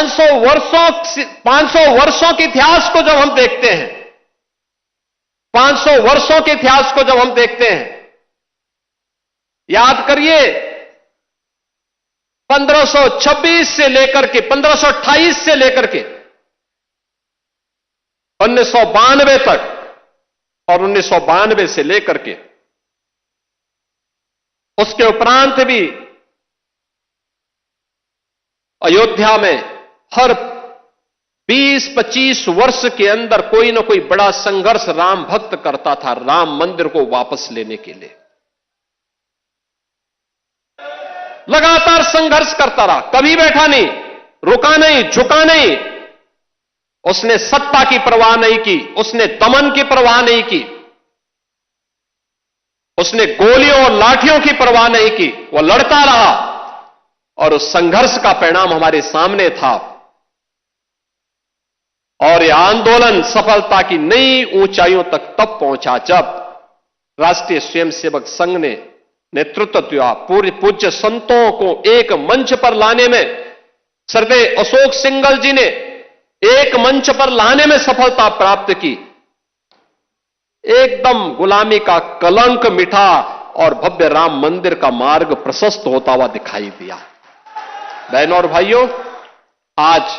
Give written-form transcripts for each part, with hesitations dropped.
500 वर्षों के इतिहास को जब हम देखते हैं, 500 वर्षों के इतिहास को जब हम देखते हैं, याद करिए 1526 से लेकर के 1528 से लेकर के 1992 तक और 1992 से लेकर के उसके उपरांत भी अयोध्या में हर 20-25 वर्ष के अंदर कोई ना कोई बड़ा संघर्ष राम भक्त करता था राम मंदिर को वापस लेने के लिए। लगातार संघर्ष करता रहा, कभी बैठा नहीं, रुका नहीं, झुका नहीं। उसने सत्ता की परवाह नहीं की, उसने दमन की परवाह नहीं की, उसने गोलियों और लाठियों की परवाह नहीं की। वो लड़ता रहा और उस संघर्ष का परिणाम हमारे सामने था। और यह आंदोलन सफलता की नई ऊंचाइयों तक तब पहुंचा जब राष्ट्रीय स्वयंसेवक संघ ने नेतृत्व दिया। पूरे पूज्य संतों को एक मंच पर लाने में, श्रद्धेय अशोक सिंघल जी ने एक मंच पर लाने में सफलता प्राप्त की। एकदम गुलामी का कलंक मिटा और भव्य राम मंदिर का मार्ग प्रशस्त होता हुआ दिखाई दिया। बहनों और भाइयों, आज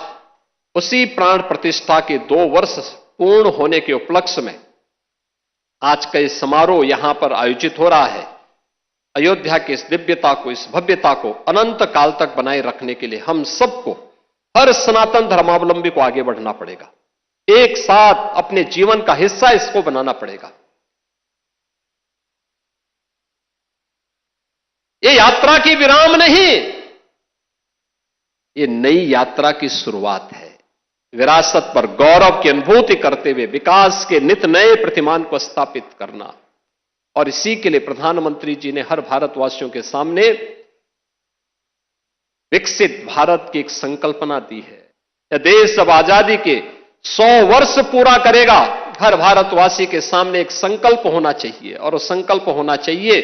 उसी प्राण प्रतिष्ठा के 2 वर्ष पूर्ण होने के उपलक्ष्य में आज का यह समारोह यहां पर आयोजित हो रहा है। अयोध्या की इस दिव्यता को, इस भव्यता को अनंत काल तक बनाए रखने के लिए हम सबको, हर सनातन धर्मावलंबी को आगे बढ़ना पड़ेगा। एक साथ अपने जीवन का हिस्सा इसको बनाना पड़ेगा। ये यात्रा की विराम नहीं, ये नई यात्रा की शुरुआत है। विरासत पर गौरव की अनुभूति करते हुए विकास के नित नए प्रतिमान को स्थापित करना, और इसी के लिए प्रधानमंत्री जी ने हर भारतवासियों के सामने विकसित भारत की एक संकल्पना दी है। यह देश जब आजादी के 100 वर्ष पूरा करेगा, हर भारतवासी के सामने एक संकल्प होना चाहिए, और वो संकल्प होना चाहिए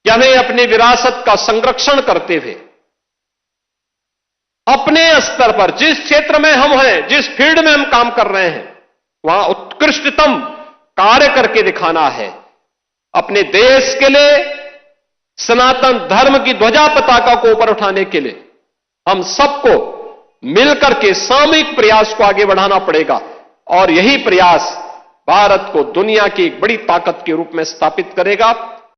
कि हमें अपनी विरासत का संरक्षण करते हुए अपने स्तर पर जिस क्षेत्र में हम हैं, जिस फील्ड में हम काम कर रहे हैं, वहां उत्कृष्टतम कार्य करके दिखाना है। अपने देश के लिए, सनातन धर्म की ध्वजा पताका को ऊपर उठाने के लिए हम सबको मिलकर के सामूहिक प्रयास को आगे बढ़ाना पड़ेगा, और यही प्रयास भारत को दुनिया की एक बड़ी ताकत के रूप में स्थापित करेगा।